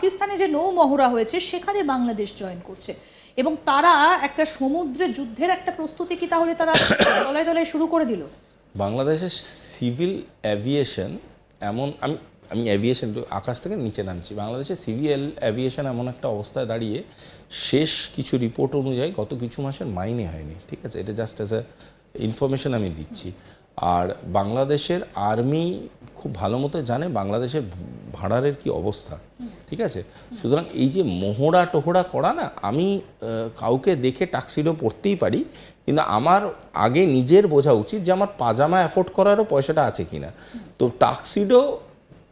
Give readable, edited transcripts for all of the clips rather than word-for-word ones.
পাকিস্তানে যে নৌ মহড়া হয়েছে সেখানে বাংলাদেশ জয়েন করছে এবং তারা একটা সমুদ্রে যুদ্ধের একটা প্রস্তুতি কি তাহলে তারা তলায় তলায় শুরু করে দিল? বাংলাদেশের সিভিল অ্যাভিয়েশন এমন, আমি অ্যাভিয়েশন আকাশ থেকে নিচে নামছি, বাংলাদেশের সিভিল অ্যাভিয়েশন এমন একটা অবস্থায় দাঁড়িয়ে শেষ কিছু রিপোর্ট অনুযায়ী গত কিছু মাসের মাইনে হয়নি, ঠিক আছে? এটা জাস্ট অ্যাজ এ ইনফরমেশন আমি দিচ্ছি। আর বাংলাদেশের আর্মি খুব ভালো মতো জানে বাংলাদেশের ভাড়ারের কি অবস্থা, ঠিক আছে? সুতরাং এই যে মোহরা টোহরা করা না, আমি কাউকে দেখে টাক্সিডো পরতেই পারি, কিন্তু আমার আগে নিজের বোঝা উচিত যে আমার পাজামা অ্যাফোর্ড করারও পয়সাটা আছে কিনা। তো টাক্সিডো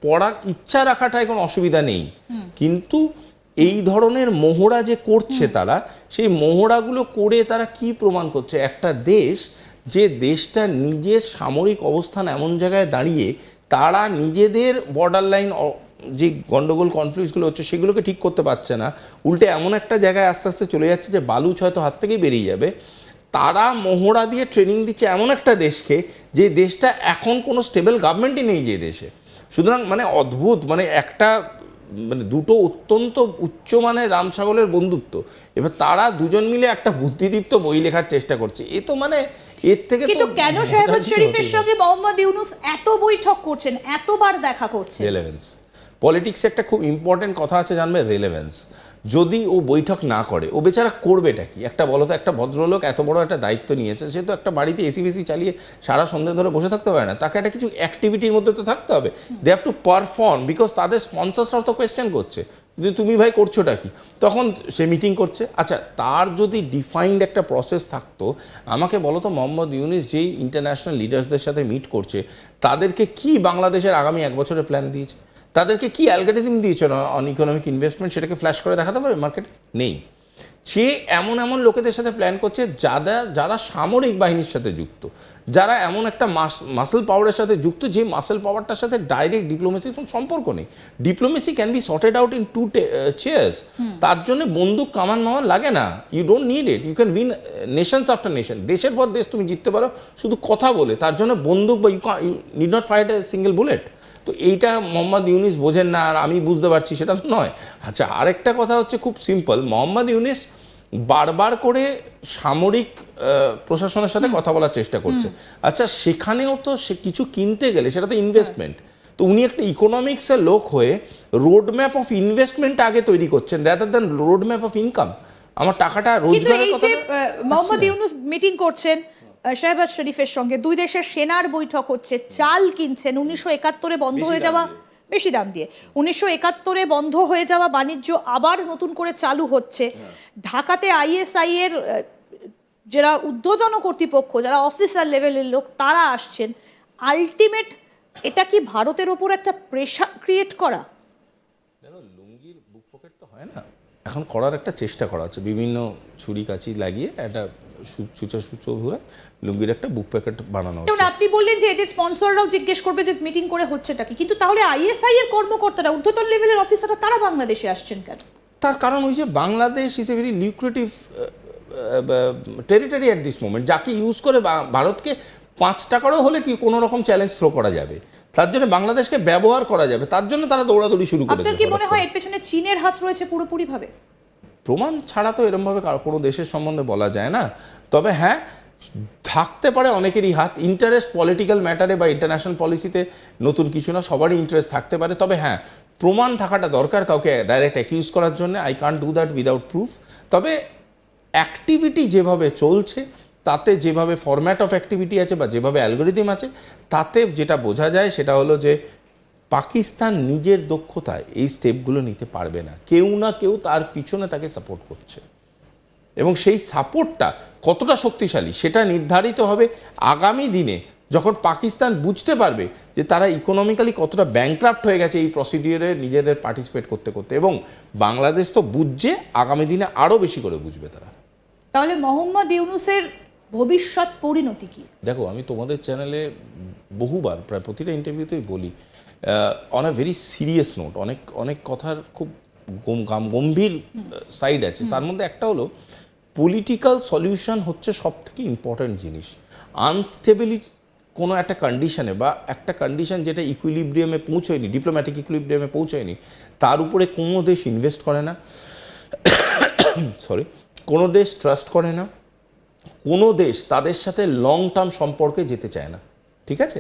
পরার ইচ্ছা রাখাটায় কোনো অসুবিধা নেই, কিন্তু এই ধরনের মোহরা যে করছে তারা, সেই মোহরাগুলো করে তারা কি প্রমাণ করছে? একটা দেশ, যে দেশটা নিজের সামরিক অবস্থান এমন জায়গায় দাঁড়িয়ে তারা নিজেদের বর্ডার লাইন যে গন্ডগোল কনফ্লিক্টসগুলো হচ্ছে সেগুলোকে ঠিক করতে পারছে না, উল্টে এমন একটা জায়গায় আস্তে আস্তে চলে যাচ্ছে যে বালুচ হয়তো হাত থেকেই বেরিয়ে যাবে। তারা মোহরা দিয়ে ট্রেনিং দিচ্ছে এমন একটা দেশকে, যে দেশটা এখন কোনো স্টেবল গভর্নমেন্টই নেই যে দেশে। সুতরাং মানে অদ্ভুত, মানে একটা মানে দুটো অত্যন্ত উচ্চমানের রাম ছাগলের বন্ধুত্ব, এবার তারা দুজন মিলে একটা বুদ্ধিদীপ্ত বই লেখার চেষ্টা করছে। এ তো মানে এর থেকে কিন্তু কেন শাহবাজ শরীফের সঙ্গে মোহাম্মদ ইউনূস এত বৈঠক করছেন, এতবার দেখা করছেন? রেলেভেন্স, পলিটিক্সে একটা খুব ইম্পর্টেন্ট কথা আছে জানবে, রেলেভেন্স। যদি ও বৈঠক না করে, ও বেচারা করবেটা কি? একটা বলো তো, একটা ভদ্রলোক এত বড় একটা দায়িত্ব নিয়েছে, সে তো একটা বাড়িতে এসি বেসি চালিয়ে সারা সন্ধ্যে ধরে বসে থাকতে পারে না, তাকে একটা কিছু অ্যাক্টিভিটির মধ্যে তো থাকতে হবে। They have to perform, because তাদের স্পন্সরসরাও তো কোয়েশ্চেন করছে যে তুমি ভাই করছোটা কি। তখন সে মিটিং করছে। আচ্ছা, তার যদি ডিফাইন্ড একটা প্রসেস থাকতো, আমাকে বলো তো মোহাম্মদ ইউনূস যেই ইন্টারন্যাশনাল লিডার্সদের সাথে মিট করছে, তাদেরকে কি বাংলাদেশের আগামী 1 বছরের প্ল্যান দিয়েছে? তাদেরকে কি অ্যালগরিদম দিয়েছে অন ইকোনমিক ইনভেস্টমেন্ট? সেটাকে ফ্ল্যাশ করে দেখাতে পারবে মার্কেটে? নেই। সে এমন এমন লোকেদের সাথে প্ল্যান করছে যারা সামরিক বাহিনীর সাথে যুক্ত, যারা এমন একটা মাসেল পাওয়ারের সাথে যুক্ত, যে মাসেল পাওয়ারটার সাথে ডাইরেক্ট ডিপ্লোমেসির কোনো সম্পর্ক নেই। Diplomacy can be sorted out in 2 chairs. তার জন্য বন্দুক কামান মামান লাগে না, you don't need it, you can win nations after nation. দেশের পর দেশ তুমি জিততে পারো শুধু কথা বলে, তার জন্য বন্দুক বা you need not fight a single bullet. তো এইটা মোহাম্মদ ইউনূস বোঝেন না, আর আমি বুঝতে পারছি সেটা তো নয়। আচ্ছা, আরেকটা কথা হচ্ছে খুব সিম্পল, মোহাম্মদ ইউনূস বারবার করে সামরিক প্রশাসনের সাথে কথা বলার চেষ্টা করছে। আচ্ছা, সেখানেও তো সে কিছু কিনতে গেলে সেটা তো ইনভেস্টমেন্ট। তো উনি একটা ইকোনমিক্সের লোক হয়ে রোড ম্যাপ অফ ইনভেস্টমেন্ট আগে তৈরি করছেন, rather than road map of income. আমার টাকাটা রোজগারের কথা। মোহাম্মদ ইউনূস মিটিং করছেন শাহবাজ শরীফের সঙ্গে, দুই দেশের সেনার বৈঠক হচ্ছে, চাল কিনছেন 1971-এ বন্ধ হয়ে যাওয়া, বেশি দাম দিয়ে 1971-এ বন্ধ হয়ে যাওয়া বাণিজ্য আবার নতুন করে চালু হচ্ছে। ঢাকাতে আইএসআই এর যারা ঊর্ধ্বতন কর্তৃপক্ষ, যারা অফিসার লেভেলের লোক, তারা আসছেন। আলটিমেট এটা কি ভারতের ওপর একটা প্রেশার ক্রিয়েট করা? লুঙ্গির বুক পকেট তো হয় না, এখন করার একটা চেষ্টা করা হচ্ছে, বিভিন্ন ছুরি কাঁচি লাগিয়ে একটা সূচো ধরে লুঙ্গির একটা বুক প্যাকেট বানানো হচ্ছে। আপনি বললেন যে এদের স্পন্সররাও জিজ্ঞেস করবে যে মিটিং করে হচ্ছেটা কি, কিন্তু তাহলে আইএসআই এর কর্মকর্তারা, ঊর্ধ্বতন লেভেলের অফিসাররা, তারা বাংলাদেশে আসছেন কেন? তার কারণ ওই যে Bangladesh is a very lucrative territory at this moment, যাকে ইউজ করে ভারতকে 5 টাকারও হলে কি কোনো রকম চ্যালেঞ্জ থ্রো করা যাবে, তার জন্য বাংলাদেশকে ব্যবহার করা যাবে, তার জন্য তারা দৌড়াদৌড়ি শুরু করেছে। আপনার কি মনে হয় এর পেছনে চীনের হাত রয়েছে পুরোপুরিভাবে? প্রমাণ ছাড়া তো এরমভাবে কোনো দেশের সম্বন্ধে বলা যায় না। তবে হ্যাঁ, থাকতে পারে অনেকেরই হাত, ইন্টারেস্ট পলিটিক্যাল ম্যাটারে বা ইন্টারন্যাশনাল পলিসিতে নতুন কিছু না, সবারই ইন্টারেস্ট থাকতে পারে। তবে হ্যাঁ, প্রমাণ থাকাটা দরকার কাউকে ডাইরেক্ট অ্যাকিউজ করার জন্য। I can't do that without proof. তবে অ্যাক্টিভিটি যেভাবে চলছে, তাতে যেভাবে ফরম্যাট অফ অ্যাক্টিভিটি আছে বা যেভাবে অ্যালগোরিদম আছে, তাতে যেটা বোঝা যায় সেটা হলো যে পাকিস্তান নিজের দক্ষতায় এই স্টেপগুলো নিতে পারবে না, কেউ না কেউ তার পিছনে তাকে সাপোর্ট করছে, এবং সেই সাপোর্টটা কতটা শক্তিশালী সেটা নির্ধারিত হবে আগামী দিনে, যখন পাকিস্তান বুঝতে পারবে যে তারা ইকোনমিক্যালি কতটা ব্যাংক্রাফ্ট হয়ে গেছে এই প্রসিডিওরে নিজেদের পার্টিসিপেট করতে করতে। এবং বাংলাদেশ তো বুঝছে, আগামী দিনে আরও বেশি করে বুঝবে তারা। তাহলে মোহাম্মদ ইউনূসের ভবিষ্যৎ পরিণতি কি? দেখো, আমি তোমাদের চ্যানেলে বহুবার, প্রায় প্রতিটা ইন্টারভিউতেই বলি, on a very serious note, অনেক কথার খুব গম্ভীর সাইড আছে। তার মধ্যে একটা হলো, পলিটিক্যাল সলিউশন হচ্ছে সব থেকে ইম্পর্ট্যান্ট জিনিস। কোনো একটা কন্ডিশনে বা একটা কন্ডিশন যেটা ইকুইলিব্রিয়ামে পৌঁছয়নি, ডিপ্লোম্যাটিক ইকুইলিব্রিয়ামে পৌঁছয়নি, তার উপরে কোনো দেশ ইনভেস্ট করে না, কোনো দেশ ট্রাস্ট করে না, কোনো দেশ তাদের সাথে লং টার্ম সম্পর্কে যেতে চায় না। ঠিক আছে,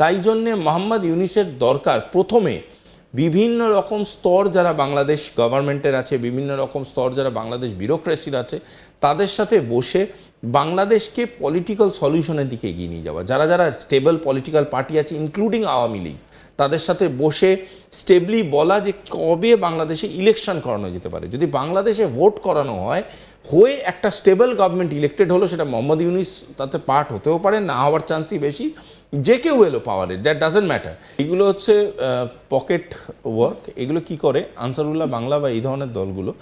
তাই জন্যে মোহাম্মদ ইউনিসের দরকার প্রথমে বিভিন্ন রকম স্তর যারা বাংলাদেশ গভর্নমেন্টের আছে, বিভিন্ন রকম স্তর যারা বাংলাদেশ ব্যুরোক্রেসির আছে, তাদের সাথে বসে বাংলাদেশকে পলিটিক্যাল সলিউশনের দিকে এগিয়ে নিয়ে যাওয়া। যারা যারা স্টেবল পলিটিক্যাল পার্টি আছে ইনক্লুডিং আওয়ামী লীগ, তাদের সাথে বসে স্টেবলি বলা যে কবে বাংলাদেশে ইলেকশন করানো যেতে পারে। যদি বাংলাদেশে ভোট করানো হয়, হয়ে একটা স্টেবল গভর্নমেন্ট ইলেক্টেড হলো, সেটা মোহাম্মদ ইউনিস তাতে পার্ট হতেও পারে, না হওয়ার চান্সই বেশি, যে কেউ এলো পাওয়ারে, দ্যাট ডাজেন্ট ম্যাটার। এগুলো হচ্ছে পকেট ওয়ার্ক। এগুলো কি করে আনসারুল্লাহ বাংলা বা এই ধরনের দলগুলো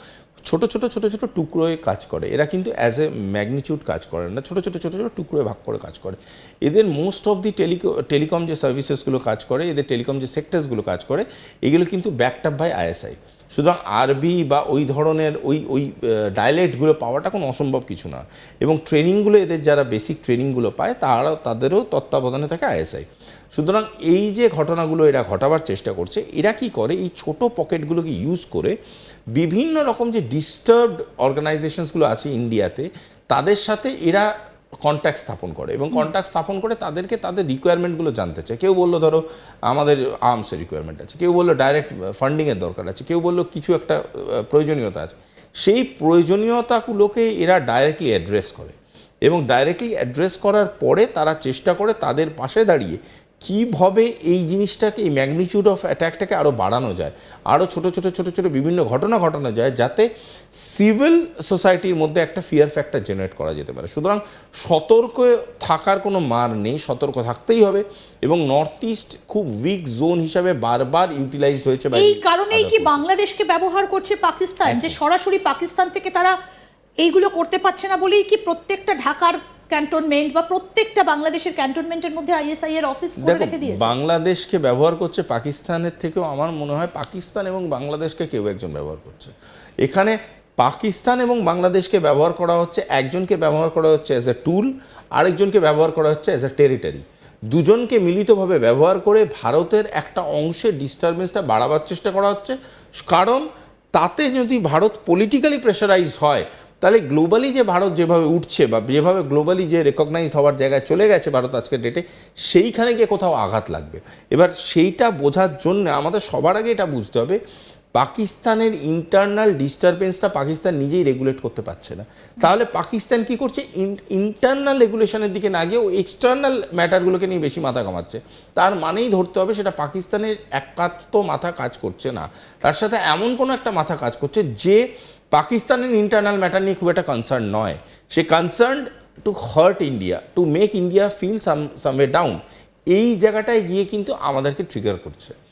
ছোট ছোট টুকরোয় কাজ করে। এরা কিন্তু অ্যাজ এ ম্যাগনিটিউড কাজ করে না, ছোট ছোট টুকরোয় ভাগ করে কাজ করে। এদের মোস্ট অফ দি টেলিকম যে সার্ভিসেসগুলো কাজ করে, এদের টেলিকম যে সেক্টরসগুলো কাজ করে, এগুলো কিন্তু ব্যাকড আপ বাই আইএসআই। সুতরাং আরবি বা ওই ধরনের ওই ডায়ালেক্টগুলো পাওয়াটা কোনো অসম্ভব কিছু না। এবং ট্রেনিংগুলো এদের যারা বেসিক ট্রেনিংগুলো পায় তাদেরও তত্ত্বাবধানে থাকে আইএসআই। সুতরাং এই যে ঘটনাগুলো এরা ঘটাবার চেষ্টা করছে, এরা কি করে এই ছোট পকেটগুলোকে ইউজ করে বিভিন্ন রকম যে ডিস্টার্বড অর্গানাইজেশনসগুলো আছে ইন্ডিয়াতে, তাদের সাথে এরা কন্ট্যাক্ট স্থাপন করে এবং কন্ট্যাক্ট স্থাপন করে তাদেরকে তাদের রিকোয়ারমেন্টগুলো জানতে চায়। কেউ বললো ধরো আমাদের আর্মসের রিকোয়ারমেন্ট আছে, কেউ বললো ডাইরেক্ট ফান্ডিংয়ের দরকার আছে, কেউ বললো কিছু একটা প্রয়োজনীয়তা আছে। সেই প্রয়োজনীয়তাগুলোকে এরা ডাইরেক্টলি অ্যাড্রেস করে এবং ডাইরেক্টলি অ্যাড্রেস করার পরে তারা চেষ্টা করে তাদের পাশে দাঁড়িয়ে কীভাবে এই জিনিসটাকে, এই ম্যাগনিটিউড অফ অ্যাট্যাকটাকে আরও বাড়ানো যায়, আরও ছোট ছোট বিভিন্ন ঘটনা ঘটানো যায়, যাতে সিভিল সোসাইটির মধ্যে একটা ফিয়ার ফ্যাক্টর জেনারেট করা যেতে পারে। সুতরাং সতর্ক থাকার কোনো মার নেই, সতর্ক থাকতেই হবে। এবং নর্থ ইস্ট খুব উইক জোন হিসাবে বারবার ইউটিলাইজড হয়েছে। এই কারণেই কি বাংলাদেশকে ব্যবহার করছে পাকিস্তান, যে সরাসরি পাকিস্তান থেকে তারা এইগুলো করতে পারছে না বলেই কি প্রত্যেকটা ঢাকার ক্যান্টনমেন্ট বা প্রত্যেকটা বাংলাদেশের ক্যান্টনমেন্টের মধ্যে আইএসআই এর অফিস করে রেখে দিয়েছে? বাংলাদেশকে ব্যবহার করছে পাকিস্তানের থেকেও আমার মনে হয় পাকিস্তান এবং বাংলাদেশকে কেউ একজন ব্যবহার করছে। এখানে পাকিস্তান এবং বাংলাদেশকে ব্যবহার করা হচ্ছে, একজনকে ব্যবহার করা হচ্ছে অ্যাজ এ টুল, আরেকজনকে ব্যবহার করা হচ্ছে অ্যাজ এ টেরিটরি। দুজনকে মিলিতভাবে ব্যবহার করে ভারতের একটা অংশের ডিস্টারবেন্সটা বাড়াবার চেষ্টা করা হচ্ছে। কারণ তাতে যদি ভারত পলিটিক্যালি প্রেশারাইজ হয়, তাহলে গ্লোবালি যে ভারত যেভাবে উঠছে বা যেভাবে গ্লোবালি যে রেকগনাইজড হওয়ার জায়গায় চলে গেছে ভারত আজকের ডেটে, সেইখানে গিয়ে কোথাও আঘাত লাগবে। এবার সেইটা বোঝার জন্য আমাদের সবার আগে এটা বুঝতে হবে, পাকিস্তানের ইন্টারনাল ডিস্টারবেন্সটা পাকিস্তান নিজেই রেগুলেট করতে পারছে না। তাহলে পাকিস্তান কি করছে, ইন্টারনাল রেগুলেশনের দিকে না গিয়ে ও এক্সটার্নাল ম্যাটারগুলোকে নিয়ে বেশি মাথা কামাচ্ছে। তার মানেই ধরতে হবে সেটা পাকিস্তানের একাত্ম মাথা কাজ করছে না, তার সাথে এমন কোনো একটা মাথা কাজ করছে যে পাকিস্তানের ইন্টারনাল ম্যাটার নিয়ে খুব একটা কনসার্ন নয়। সে concerned to hurt India, to make India feel someway down. এই জায়গাটায় গিয়ে কিন্তু আমাদেরকে ট্রিগার করছে।